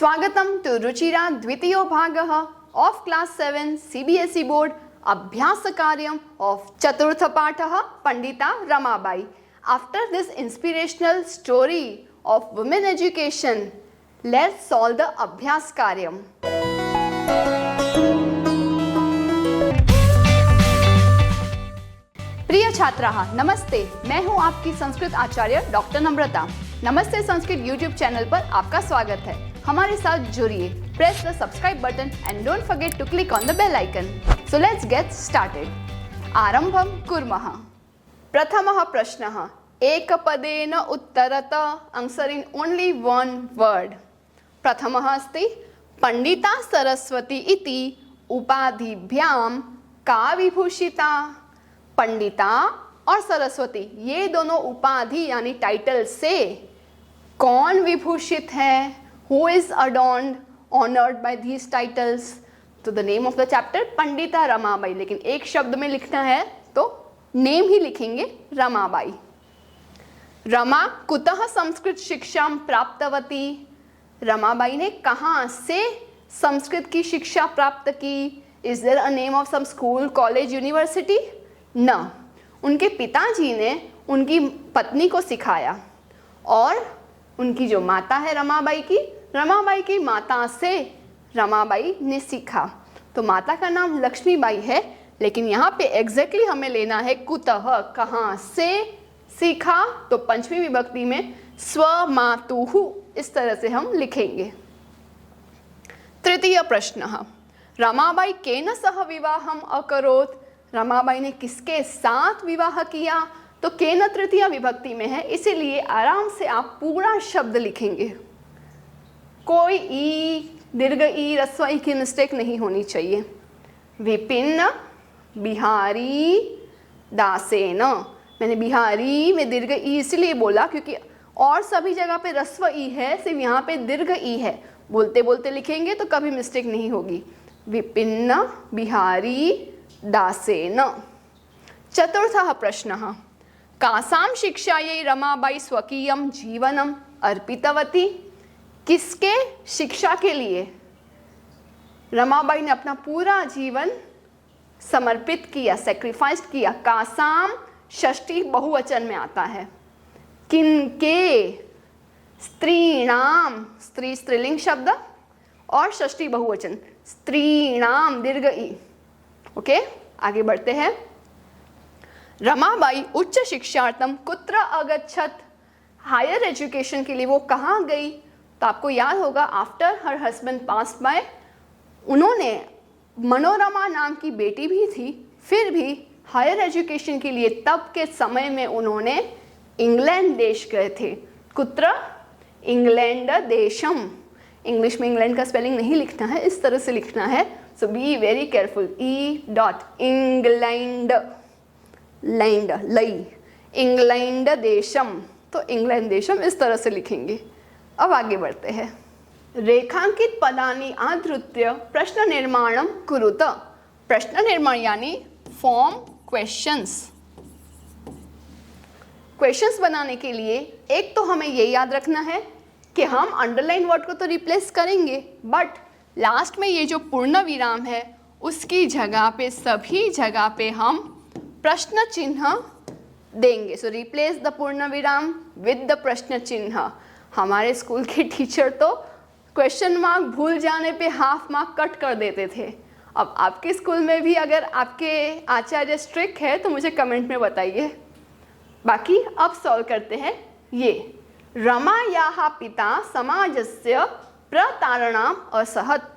स्वागतं टु रुचिरा द्वितीयो भागः ऑफ क्लास 7 CBSE बोर्ड अभ्यासकार्यम ऑफ चतुर्थ पाठः Pandita Ramabai. After this inspirational story of women education, let's solve the अभ्यास कार्यम. प्रिय छात्राः, नमस्ते. मैं हूं आपकी संस्कृत आचार्य डॉक्टर नम्रता. नमस्ते संस्कृत यूट्यूब चैनल पर आपका स्वागत है. हमारे साथ जुड़िए. Press the subscribe button and don't forget to click on the bell icon. So let's get started. आरंभं कुर्मः. प्रथमः प्रश्नः. एकपदेन उत्तरत answer in only one word. प्रथमः अस्ति पंडिता सरस्वती इति उपाधिभ्यां का विभूषिता. पंडिता और सरस्वती ये दोनों उपाधि यानी टाइटल से कौन विभूषित है? Who is adorned, honored by these titles? तो the name of the chapter Pandita Ramabai, लेकिन एक शब्द में लिखना है तो नेम ही लिखेंगे रमाबाई. रमा कुतः संस्कृत शिक्षा प्राप्तवती. रमाबाई ने कहाँ से संस्कृत की शिक्षा प्राप्त की? Is there a name of some school, college, university? न. उनके पिताजी ने उनकी पत्नी को सिखाया और उनकी जो माता है रमाबाई की माता से रमाबाई ने सीखा. तो माता का नाम लक्ष्मीबाई है, लेकिन यहाँ पे एग्जैक्टली हमें लेना है कुतः, कहाँ से सीखा. तो पंचमी विभक्ति में स्वमातुः इस तरह से हम लिखेंगे. तृतीय प्रश्नः. रमाबाई केन सह विवाहम अकरोत्. रमाबाई ने किसके साथ विवाह किया? तो केन तृतीय विभक्ति में है, इसीलिए आराम से आप पूरा शब्द लिखेंगे. कोई ई, दीर्घ ई, ह्रस्व ई की मिस्टेक नहीं होनी चाहिए. विपिन बिहारी दासेन. मैंने बिहारी में दीर्घ ई इसलिए बोला क्योंकि और सभी जगह पे ह्रस्व ई है, सिर्फ यहाँ पे दीर्घ ई है. बोलते बोलते लिखेंगे तो कभी मिस्टेक नहीं होगी. विपिन बिहारी दासेन. चतुर्थः प्रश्नः. कासां शिक्षायै रमाबाई स्वकीयं जीवनम अर्पितवती. किसके शिक्षा के लिए रमाबाई ने अपना पूरा जीवन समर्पित किया, सेक्रीफाइस किया? कासां षष्ठी बहुवचन में आता है. किनके? स्त्रीणाम. स्त्री स्त्रीलिंग शब्द और षष्ठी बहुवचन स्त्रीणाम दीर्घ ई. ओके, आगे बढ़ते हैं. रमाबाई उच्च शिक्षार्थम कुत्र अगच्छत. हायर एजुकेशन के लिए वो कहाँ गई? तो आपको याद होगा आफ्टर हर हस्बैंड पास बाय उन्होंने मनोरमा नाम की बेटी भी थी, फिर भी हायर एजुकेशन के लिए तब के समय में उन्होंने इंग्लैंड देश गए थे. कुत्र? इंग्लैंड देशम. इंग्लिश में इंग्लैंड का स्पेलिंग नहीं लिखना है, इस तरह से लिखना है. So be very careful. ई डॉट इंग्लैंड लैंड लई इंग्लैंड देशम. तो इंग्लैंड देशम इस तरह से लिखेंगे. अब आगे बढ़ते हैं. रेखांकित पदानि आधृत्य प्रश्न निर्माणम कुरुत. प्रश्न निर्माण यानी फॉर्म क्वेश्चंस. क्वेश्चंस बनाने के लिए एक तो हमें ये याद रखना है कि हम अंडरलाइन वर्ड को तो रिप्लेस करेंगे, बट लास्ट में ये जो पूर्ण विराम है उसकी जगह पे, सभी जगह पे हम प्रश्न चिन्ह देंगे. सो रिप्लेस द पूर्ण विराम विद द प्रश्न चिन्ह. हमारे स्कूल के टीचर तो क्वेश्चन मार्क भूल जाने पे हाफ मार्क कट कर देते थे. अब आपके स्कूल में भी अगर आपके आचार्य स्ट्रिक्ट है तो मुझे कमेंट में बताइए. बाकी अब सॉल्व करते हैं. ये रमायाः पिता समाजस्य प्रतारणाम असहत.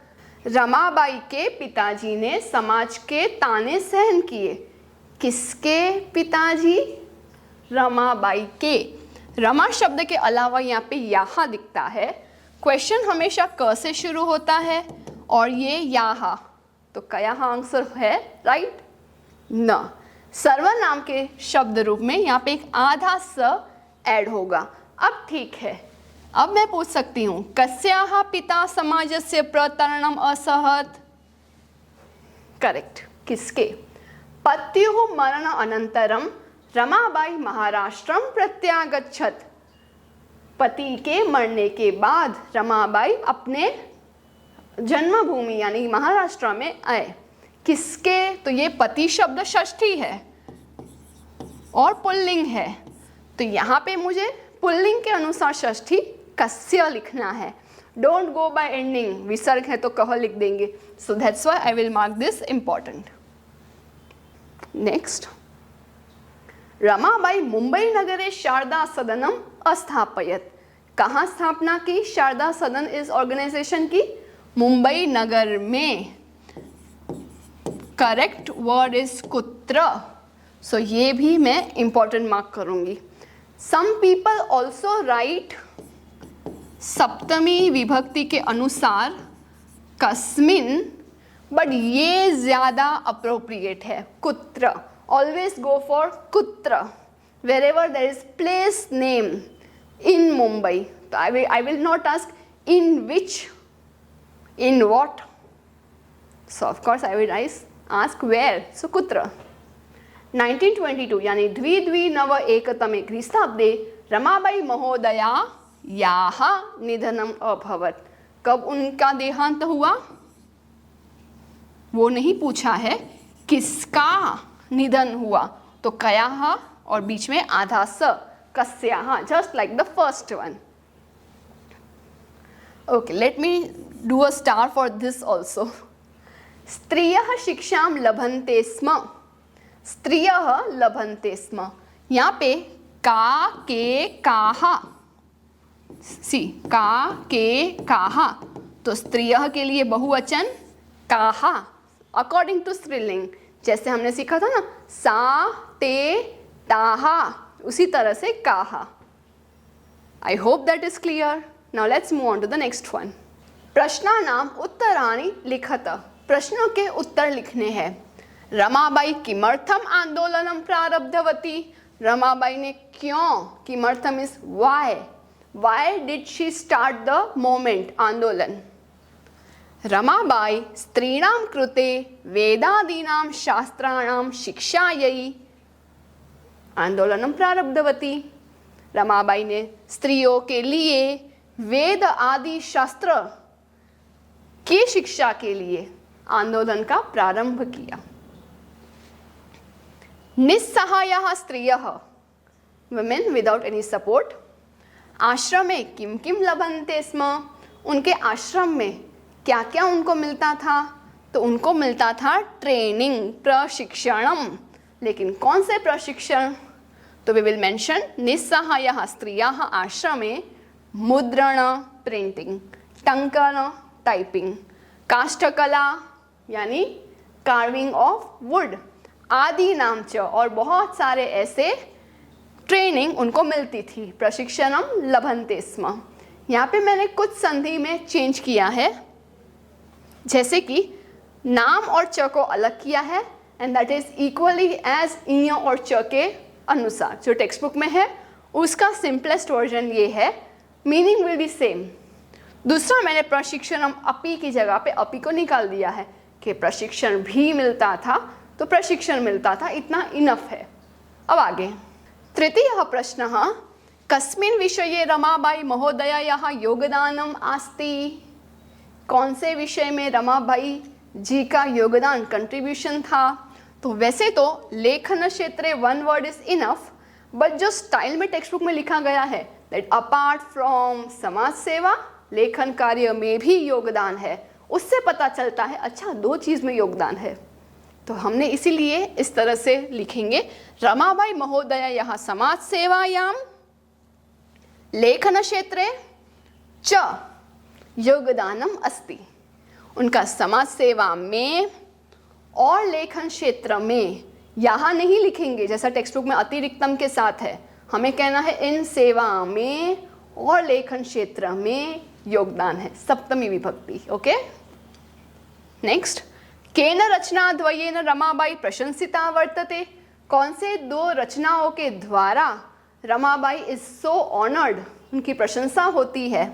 रमाबाई के पिताजी ने समाज के ताने सहन किए. किसके पिताजी? रमाबाई के. रमा शब्द के अलावा यहाँ पे यहाँ दिखता है. क्वेश्चन हमेशा क से शुरू होता है और ये यहाँ, तो का यहाँ आंसर है राइट? न. सर्वनाम के शब्द रूप में यहाँ पे एक आधा स ऐड होगा. अब ठीक है, अब मैं पूछ सकती हूँ कस्याः पिता समाजस्य प्रतारणम असहत. करेक्ट. किसके? पत्युः मरण अनंतरम रमाबाई महाराष्ट्रम प्रत्यागच्छत. पति के मरने के बाद रमाबाई अपने जन्मभूमि यानी महाराष्ट्र में आए। किसके? तो ये पति शब्द षष्ठी है और पुल्लिंग है, तो यहाँ पे मुझे पुल्लिंग के अनुसार षष्ठी कस्य लिखना है। डोंट गो बाय एंडिंग, विसर्ग है तो कह लिख देंगे। So that's why I will mark this important. Next, Ramabai Mumbai नगरे शारदा सदनम अस्थापयत। कहाँ स्थापना की शारदा सदन इस ऑर्गेनाइजेशन की? मुंबई नगर में। करेक्ट वर्ड इज कुत्र। सो ये भी मैं इंपॉर्टेंट मार्क करूंगी। सम पीपल ऑल्सो राइट सप्तमी विभक्ति के अनुसार कस्मिन, बट ये ज्यादा अप्रोप्रिएट है। कुत्र, ऑलवेज गो फॉर कुत्र wherever there is place name in Mumbai. So I will not ask in which, in what. So of course I will ask where. So कुत्र। 1922 यानी द्विद्विनव एकतमे ख्रीस्ताब्दे रमाबाई महोदया याः निधनम अभवत्। कब उनका देहांत हुआ वो नहीं पूछा है, किसका निधन हुआ। तो कयाः और बीच में आधा स, कस्याः, just like the first one. Okay, let me do a star for this also. स्त्रियः शिक्षां लभन्ते स्म। स्त्रियः लभन्ते स्म, यहाँ पे का के काहा, सी का के काहा, तो स्त्रियः के लिए बहुवचन काहा अकॉर्डिंग टू स्त्रीलिंग। जैसे हमने सीखा था ना, सा ते ताहा, उसी तरह से काहा। I hope that is clear. Now let's move on to the next one. प्रश्नानाम उत्तराणि लिखत। प्रश्नों के उत्तर लिखने हैं। रमाबाई किमर्थम आंदोलनम प्रारब्धवती। रमाबाई ने क्यों, किमर्थम is why did she start the moment, आंदोलन। रमाबाई स्त्रीणां कृते वेदादीनां शास्त्राणां शिक्षायै आंदोलनम प्रारब्धवती। रमाबाई ने स्त्रियों के लिए वेद आदि शास्त्र की शिक्षा के लिए आंदोलन का प्रारंभ किया। निस्सहायाः स्त्रियः, women without any support, आश्रमे किम किम लभन्ते स्म। उनके आश्रम में क्या क्या उनको मिलता था? तो उनको मिलता था ट्रेनिंग, प्रशिक्षणम। लेकिन कौन से प्रशिक्षण? तो वी विल मेंशन निस्सहायाः स्त्रियाः आश्रमे मुद्रण, प्रिंटिंग, टंकन, टाइपिंग, काष्ठकला यानी कार्विंग ऑफ वुड, आदि नाम च, और बहुत सारे ऐसे ट्रेनिंग उनको मिलती थी। प्रशिक्षणम लभन्ते स्म। यहाँ पे मैंने कुछ संधि में चेंज किया है, जैसे कि नाम और च को अलग किया है, and that is equally as इ और च के अनुसार। जो टेक्स्ट बुक में है उसका सिंपलेस्ट वर्जन ये है, मीनिंग विल बी सेम। दूसरा, मैंने प्रशिक्षणम अपी की जगह पे अपी को निकाल दिया है कि प्रशिक्षण भी मिलता था तो प्रशिक्षण मिलता था, इतना इनफ है। अब आगे तृतीयः प्रश्नः, कस्मिन् विषये रमाबाई महोदयायाः योगदानम अस्ति। कौन से विषय में रमाबाई जी का योगदान, कंट्रीब्यूशन था? तो वैसे तो लेखन क्षेत्रे one word is enough, but जो स्टाइल में टेक्स्ट बुक में लिखा गया है दैट अपार्ट फ्रॉम समाज सेवा, लेखन कार्य में भी योगदान है, उससे पता चलता है अच्छा दो चीज में योगदान है। तो हमने इसीलिए इस तरह से लिखेंगे, रमाबाई महोदया यहाँ समाज सेवायाम लेखन क्षेत्रे च योगदानम अस्ति। उनका समाज सेवा में और लेखन क्षेत्र में, यहाँ नहीं लिखेंगे जैसा टेक्स्ट बुक में अतिरिक्तम के साथ है, हमें कहना है इन सेवा में और लेखन क्षेत्र में योगदान है, सप्तमी विभक्ति। ओके, नेक्स्ट, केन रचनाद्वयेन रमाबाई प्रशंसिता वर्तते। कौन से दो रचनाओं के द्वारा रमाबाई इज सो ऑनर्ड, उनकी प्रशंसा होती है?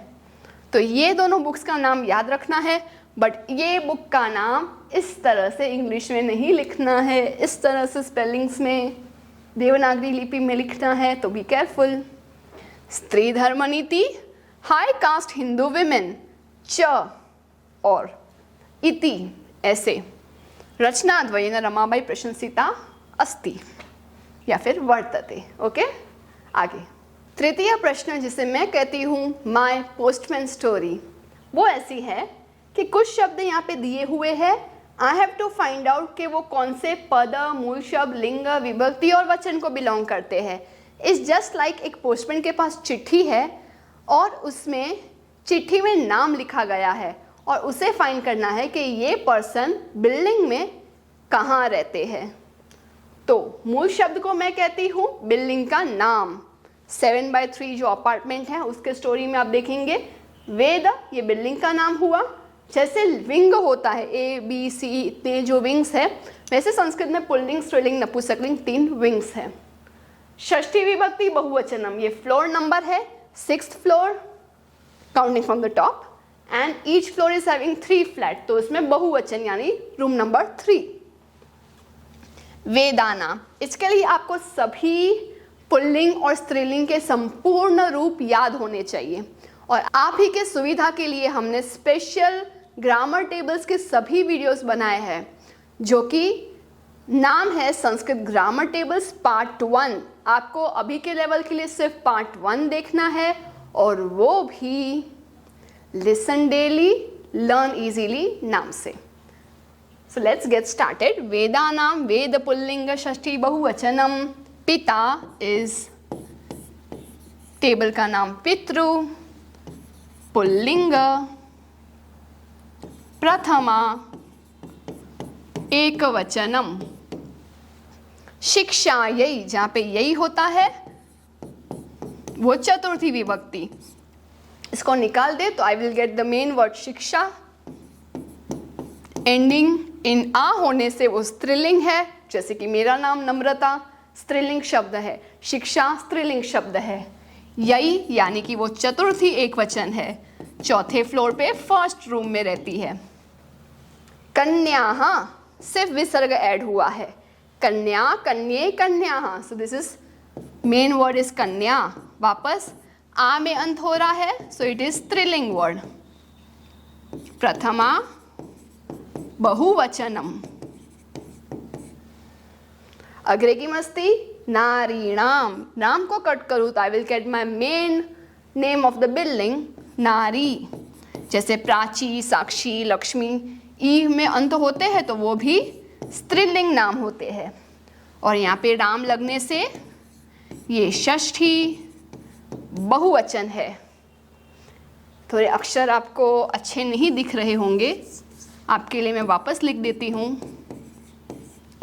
तो ये दोनों बुक्स का नाम याद रखना है, बट ये बुक का नाम इस तरह से इंग्लिश में नहीं लिखना है, इस तरह से स्पेलिंग्स में देवनागरी लिपि में लिखना है, तो बी केयरफुल। स्त्री धर्म नीति, हाई कास्ट हिंदू विमेन, च और इति ऐसे रचनाद्वयेन रमाबाई प्रशंसिता अस्ति या फिर वर्तते। ओके, आगे तृतीय प्रश्न जिसे मैं कहती हूँ माय पोस्टमैन स्टोरी, वो ऐसी है कि कुछ शब्द यहाँ पे दिए हुए हैं, I have to find out कि वो कौन से पद, मूल शब्द, लिंग, विभक्ति और वचन को बिलोंग करते हैं। इट्स जस्ट लाइक एक पोस्टमैन के पास चिट्ठी है और उसमें चिट्ठी में नाम लिखा गया है और उसे फाइंड करना है कि ये पर्सन बिल्डिंग में कहाँ रहते हैं। तो मूल शब्द को मैं कहती हूँ बिल्डिंग का नाम, 7/3 जो अपार्टमेंट है उसके स्टोरी में आप देखेंगे वेद, ये बिल्डिंग का नाम हुआ। जैसे विंग होता है A, B, C इतने जो विंग्स है, वैसे संस्कृत में पुल्लिंग, स्त्रीलिंग, नपुंसकलिंग 3 विंग्स है। षष्ठी विभक्ति बहुवचनम, ये फ्लोर नंबर है 6th floor counting from the top and each floor is having 3 flat, तो इसमें बहुवचन यानी रूम नंबर 3। वेदाना, इसके लिए आपको सभी पुल्लिंग और स्त्रीलिंग के संपूर्ण रूप याद होने चाहिए और आप ही के सुविधा के लिए हमने स्पेशल ग्रामर टेबल्स के सभी वीडियोस बनाए हैं जो कि नाम है संस्कृत ग्रामर टेबल्स पार्ट 1। आपको अभी के लेवल के लिए सिर्फ पार्ट 1 देखना है और वो भी लिसन डेली लर्न इजीली नाम से। So let's get started. वेदानाम, वेद पुल्लिंग षष्ठी बहुवचनम, पिता इज टेबल का नाम पितृ, पुल्लिंग, प्रथमा एकवचनम, शिक्षा यही, जहाँ पे यही होता है वो चतुर्थी विभक्ति। इसको निकाल दे तो I will get the main word शिक्षा। एंडिंग इन आ होने से वो स्त्रीलिंग है, जैसे कि मेरा नाम नम्रता स्त्रीलिंग शब्द है, शिक्षा स्त्रीलिंग शब्द है। यही यानी कि वो चतुर्थी एकवचन है, चौथे फ्लोर पे फर्स्ट रूम में रहती है। कन्या, हाँ सिर्फ विसर्ग ऐड हुआ है, कन्या, कन्ये, कन्या, हाँ so this is main word is कन्या। वापस आ में अंत हो रहा है सो इट इज स्त्रीलिंग वर्ड। प्रथमा बहुवचनम। अग्रे की मस्ती, नारीणाम, नाम को कट करूँ तो I will get my main name of the building नारी। जैसे प्राची, साक्षी, लक्ष्मी ई में अंत होते हैं तो वो भी स्त्रीलिंग नाम होते हैं। और यहाँ पे राम लगने से ये षष्ठी बहुवचन है। थोड़े अक्षर आपको अच्छे नहीं दिख रहे होंगे, आपके लिए मैं वापस लिख देती हूँ।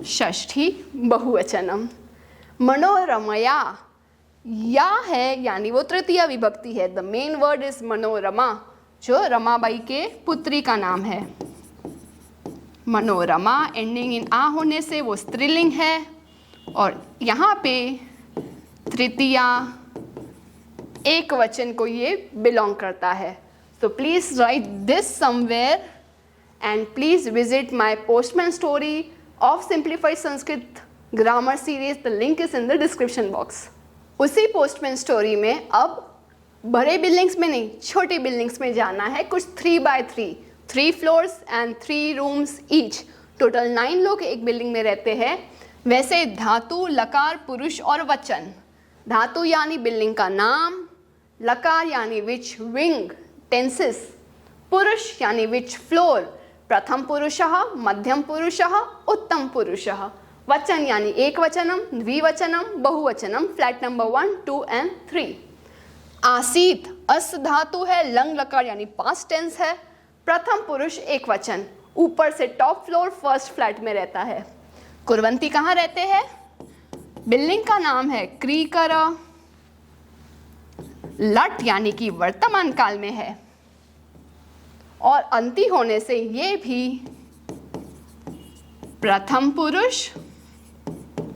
षष्ठी बहुवचनम। मनोरमया, या है यानी वो तृतीय विभक्ति है। The main word is Manorama, जो रमाबाई के पुत्री का नाम है। मनोरमा एंडिंग इन आ होने से वो स्त्रीलिंग है और यहाँ पे तृतीया एक वचन को ये बिलोंग करता है। तो please right this somewhere and please visit my postman story of simplified Sanskrit grammar series. The link is in the description box. उसी पोस्टमैन स्टोरी में अब बड़े बिल्डिंग्स में नहीं, छोटी बिल्डिंग्स में जाना है। कुछ 3/3, 3 floors and 3 rooms each, total 9 लोग एक बिल्डिंग में रहते हैं। वैसे धातु, लकार, पुरुष और वचन। धातु यानी बिल्डिंग का नाम, लकार यानी विच विंग टेंसेस, पुरुष यानी विच फ्लोर, प्रथम पुरुषः, मध्यम पुरुषः, उत्तम पुरुषः, वचन यानी एक वचनम, द्विवचनम, बहुवचनम, फ्लैट नंबर 1, 2 एंड 3। आसीत अस धातु है, लंग लकार यानी पास्ट टेंस है, प्रथम पुरुष एक वचन, ऊपर से टॉप फ्लोर फर्स्ट फ्लैट में रहता है। कुर्वंती कहाँ रहते हैं? बिल्डिंग का नाम है क्रीकर। लट यानी कि वर्तमान काल में है और अंति होने से ये भी प्रथम पुरुष,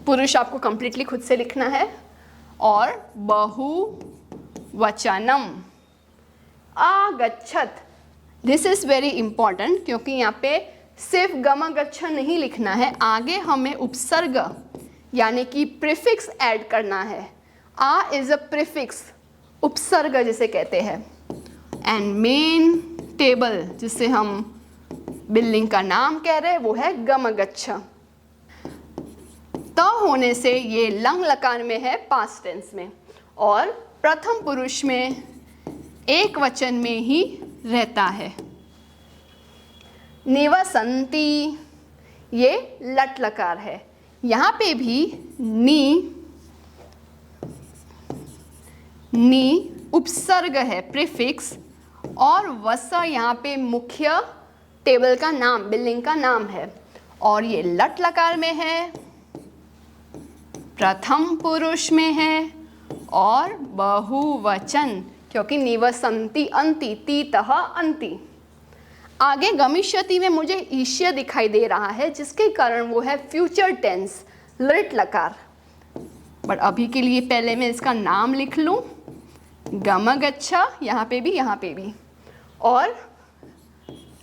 पुरुष आपको कंप्लीटली खुद से लिखना है, और बहुवचनम। आगच्छत, दिस इज वेरी इंपॉर्टेंट क्योंकि यहाँ पे सिर्फ गमगच्छ नहीं लिखना है, आगे हमें उपसर्ग यानी कि प्रीफिक्स ऐड करना है। आ इज अ प्रीफिक्स, उपसर्ग जिसे कहते हैं, एंड मेन टेबल जिसे हम बिल्डिंग का नाम कह रहे हैं वो है गमगच्छ। त होने से ये लंग लकार में है पास्ट टेंस में, और प्रथम पुरुष में एक वचन में ही रहता है। निवसंती ये लट लकार है, यहाँ पे भी नी उपसर्ग है, प्रीफिक्स, और वस यहाँ पे मुख्य टेबल का नाम, बिल्डिंग का नाम है, और ये लट लकार में है, प्रथम पुरुष में है और बहुवचन, क्योंकि निवसंती अंति, तीतः अंति। आगे गमिष्यति में मुझे ईष्य दिखाई दे रहा है, जिसके कारण वो है फ्यूचर टेंस, लट लकार। बट अभी के लिए पहले मैं इसका नाम लिख लूँ, गमगच्छ, यहाँ पे भी, और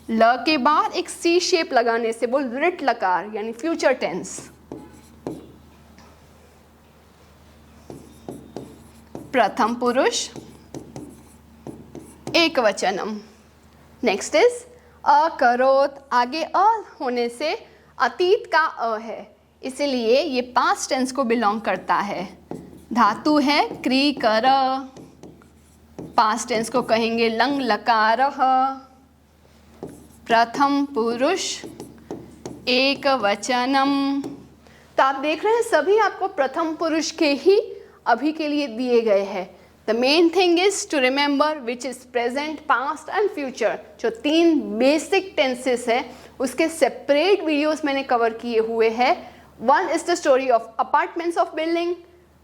ल के बाद एक सी शेप लगाने से वो लट लकार यानी फ्यूचर टेंस। प्रथम पुरुष एक वचनम। नेक्स्ट इज अकरोत, आगे अ होने से अतीत का अ है, इसलिए ये पास्ट टेंस को बिलोंग करता है। धातु है क्री कर, पास्ट टेंस को कहेंगे लंग लकारः। प्रथम पुरुष एक वचनम। तो आप देख रहे हैं सभी आपको प्रथम पुरुष के ही अभी के लिए दिए गए हैं। The main thing is to remember which is present, past and future. जो 3 बेसिक टेंसेस है उसके सेपरेट वीडियोस मैंने कवर किए हुए हैं। One is the story of apartments of building,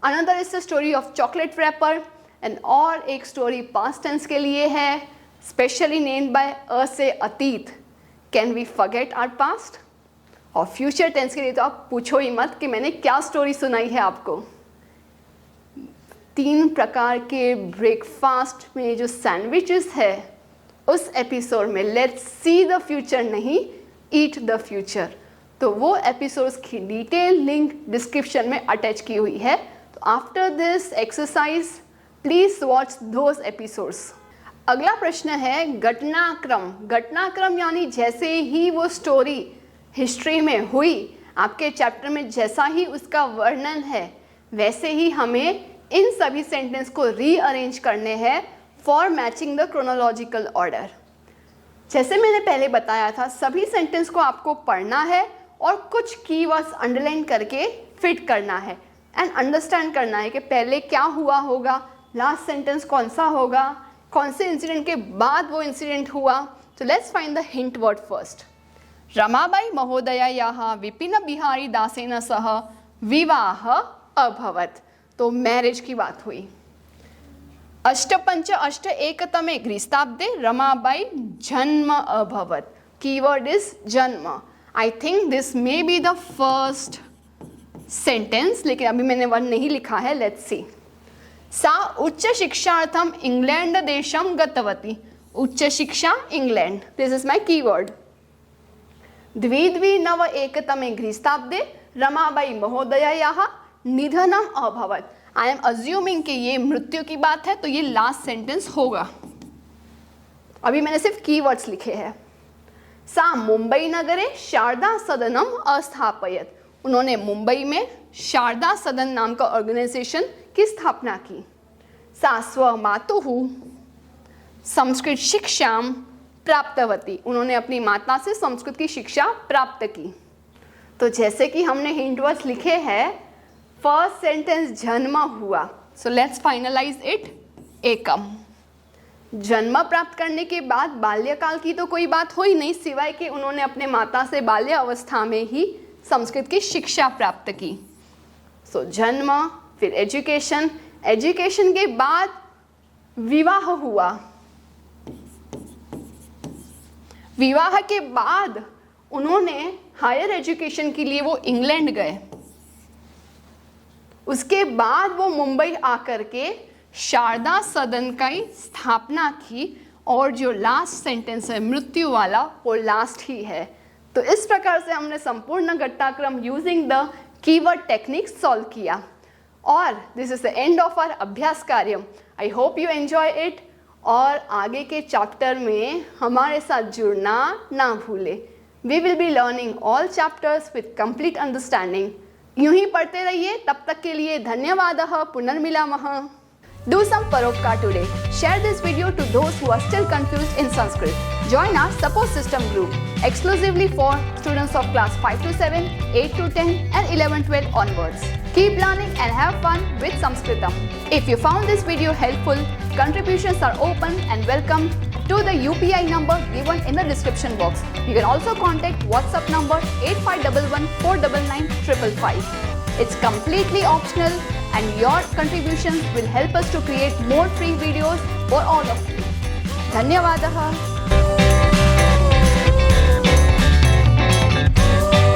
another is the story of chocolate wrapper, and और एक story past tense के लिए है, स्पेशली नेम्ड बाय अ से अतीत। Can we forget our past? और फ्यूचर टेंस के लिए तो आप पूछो ही मत कि मैंने क्या स्टोरी सुनाई है आपको। 3 प्रकार के ब्रेकफास्ट में जो सैंडविचेस है उस एपिसोड में लेट्स सी द फ्यूचर नहीं, ईट द फ्यूचर। तो वो एपिसोड्स की डिटेल लिंक डिस्क्रिप्शन में अटैच की हुई है। तो after this exercise please watch those episodes. अगला प्रश्न है घटनाक्रम। घटनाक्रम यानी जैसे ही वो स्टोरी हिस्ट्री में हुई, आपके चैप्टर में जैसा ही उसका वर्णन है, वैसे ही हमें इन सभी सेंटेंस को रीअरेंज करने हैं for matching the chronological order. जैसे मैंने पहले बताया था, सभी सेंटेंस को आपको पढ़ना है और कुछ कीवर्ड्स अंडरलाइन करके फिट करना है एंड अंडरस्टैंड करना है कि पहले क्या हुआ होगा, लास्ट सेंटेंस कौन सा होगा, कौन से इंसिडेंट के बाद वो इंसिडेंट हुआ। तो let's find the hint word first. Ramabai महोदयायाः विपिन बिहारी दासेन सह विवाह अभवत्। तो मैरिज की बात हुई। अष्टपंच अष्ट एकतमे ख्रीस्ताब्दे रमाबाई जन्म अभवत्। कीवर्ड इज जन्म। I think this may be the first sentence, लेकिन अभी मैंने वन नहीं लिखा है, लेट्स सी। सा उच्च शिक्षार्थम इंग्लैंड देशम गतवती। उच्च शिक्षा England, this is my keyword. द्विद्वि नव एकतमे ख्रीस्ताब्दे रमाबाई महोदयायाः निधनम अभवत्। आई एम अज्यूमिंग कि ये मृत्यु की बात है, तो ये लास्ट सेंटेंस होगा। अभी मैंने सिर्फ कीवर्ड्स लिखे हैं। सा मुंबई नगरे शारदा सदनम अस्थापयत। उन्होंने मुंबई में शारदा सदन नाम का ऑर्गेनाइजेशन की स्थापना की। सा स्वमातुः संस्कृत शिक्षाम प्राप्तवती। उन्होंने अपनी माता से संस्कृत की शिक्षा प्राप्त की। तो जैसे कि हमने हिंट वर्ड्स लिखे हैं, फर्स्ट सेंटेंस जन्म हुआ, सो लेट्स फाइनलाइज इट। एकम, जन्म प्राप्त करने के बाद बाल्यकाल की तो कोई बात हो ही नहीं, सिवाय कि उन्होंने अपने माता से बाल्य अवस्था में ही संस्कृत की शिक्षा प्राप्त की। सो जन्म, फिर एजुकेशन, एजुकेशन के बाद विवाह हुआ। विवाह के बाद उन्होंने हायर एजुकेशन के लिए वो इंग्लैंड गए। उसके बाद वो मुंबई आकर के शारदा सदन की स्थापना की, और जो लास्ट सेंटेंस है मृत्यु वाला, वो लास्ट ही है। तो इस प्रकार से हमने संपूर्ण घटनाक्रम using the keyword technique solve किया। और this is the end of our अभ्यास कार्यम। I hope you enjoy it और आगे के चैप्टर में हमारे साथ जुड़ना ना भूले। We will be learning all chapters with complete understanding. यूं ही पढ़ते रहिए, तब तक के लिए धन्यवादः। पुनर्मिलामः। Do some paropkar today. Share this video to those who are still confused in Sanskrit. Join our support system group exclusively for students of class 5 to 7, 8 to 10 and 11-12 onwards. Keep learning and have fun with Sanskritam. If you found this video helpful, contributions are open and welcome to the UPI number given in the description box. You can also contact WhatsApp number 8511 499 555. It's completely optional and your contributions will help us to create more free videos for all of you. धन्यवादः।